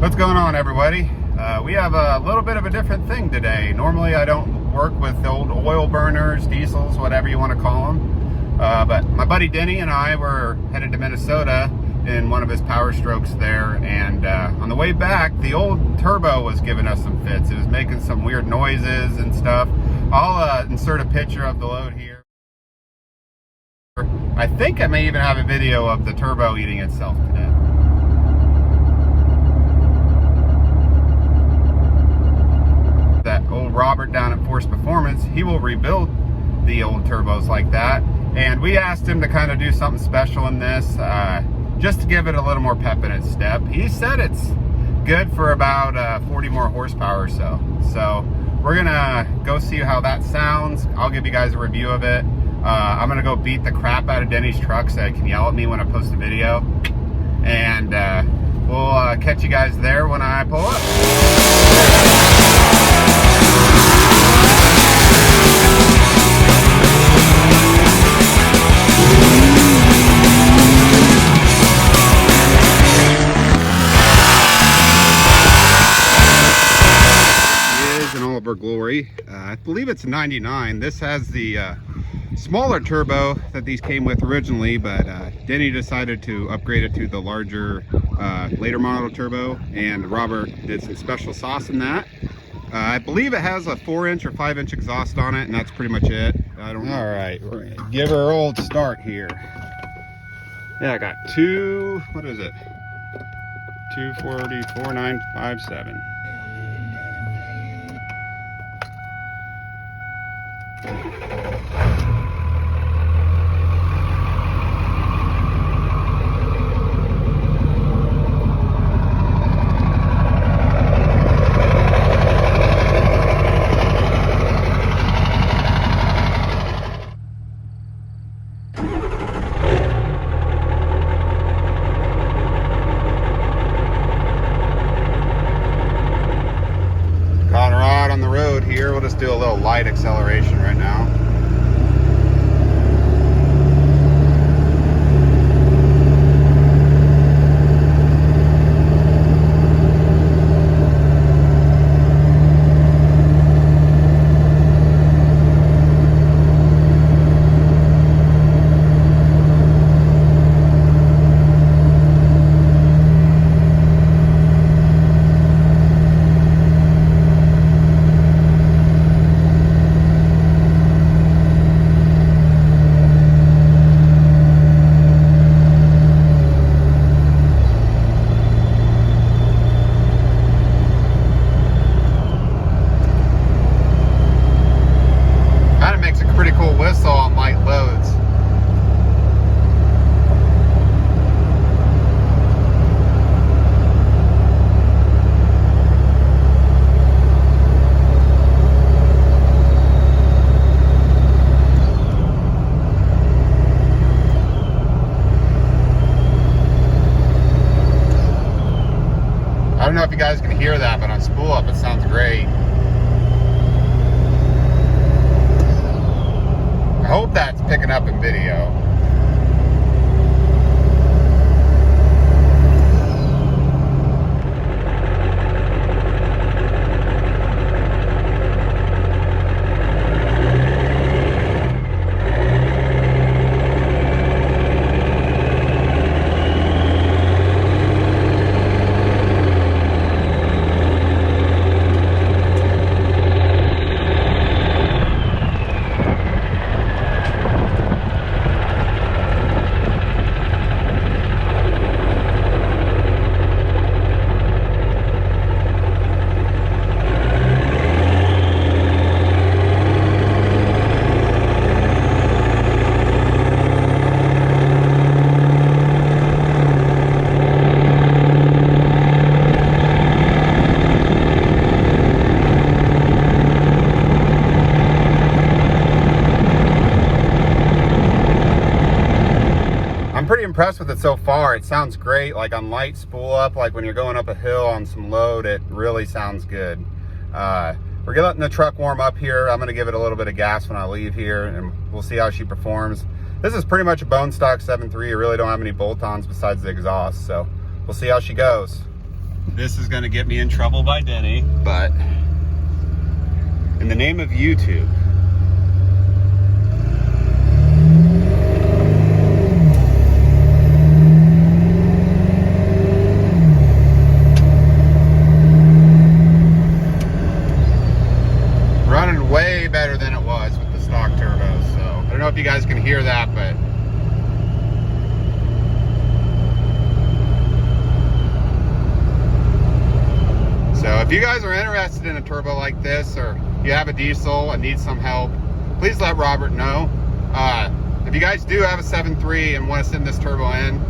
What's going on, everybody? We have a little bit of a different thing today. Normally I don't work with old oil burners, diesels, whatever you want to call them. But my buddy Denny and I were headed to Minnesota in one of his Powerstrokes there, and on the way back the old turbo was giving us some fits. It was making some weird noises and stuff. I'll insert a picture of the load here. I think I may even have a video of the turbo eating itself to death. That old Robert down at Force Performance, he will rebuild the old turbos like that, and we asked him to kind of do something special in this, just to give it a little more pep in its step. He said it's good for about 40 more horsepower or so. So we're gonna go see how that sounds. I'll give you guys a review of it. I'm gonna go beat the crap out of Denny's truck so he can yell at me when I post a video, and we'll catch you guys there when I pull up. Glory. I believe it's 99. This has the smaller turbo that these came with originally, but Denny decided to upgrade it to the larger later model turbo, and Robert did some special sauce in that. I believe it has a 4-inch or 5-inch exhaust on it, and that's pretty much it. I don't know. All right, we're gonna give her an old start here. Yeah, I got 240-4957. On the road here, we'll just do a little light acceleration right now. Whistle on light loads. I don't know if you guys can hear that, but on spool up it sounds great. I hope that's picking up in video. Pretty impressed with it so far. It sounds great, like on light spool up, like when you're going up a hill on some load, it really sounds good. We're letting the truck warm up here. I'm gonna give it a little bit of gas when I leave here, and we'll see how she performs. This is pretty much a bone stock 7.3. I really don't have any bolt-ons besides the exhaust, so we'll see how she goes. This is gonna get me in trouble by Denny, but in the name of YouTube. Running way better than it was with the stock turbos, so I don't know if you guys can hear that, but so if you guys are interested in a turbo like this, or you have a diesel and need some help, please let Robert know. If you guys do have a 7.3 and want to send this turbo in,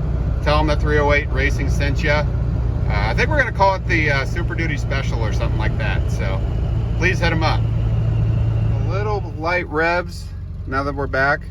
tell him that 308 Racing sent you. I think we're going to call it the Super Duty Special or something like that, so please hit him up. A little light revs now that we're back.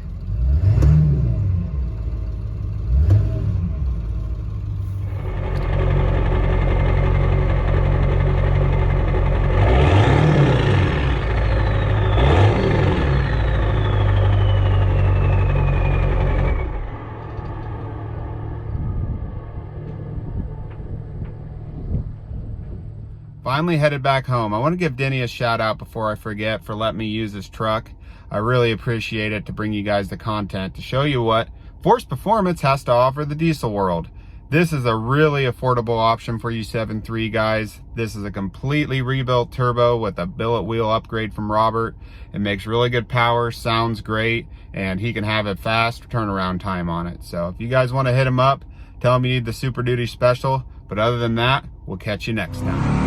Finally headed back home. I want to give Denny a shout out before I forget for letting me use his truck. I really appreciate it to bring you guys the content to show you what Force Performance has to offer the diesel world. This is a really affordable option for you 7.3 guys. This is a completely rebuilt turbo with a billet wheel upgrade from Robert. It makes really good power, sounds great, and he can have a fast turnaround time on it. So if you guys want to hit him up, tell him you need the Super Duty Special. But other than that, we'll catch you next time.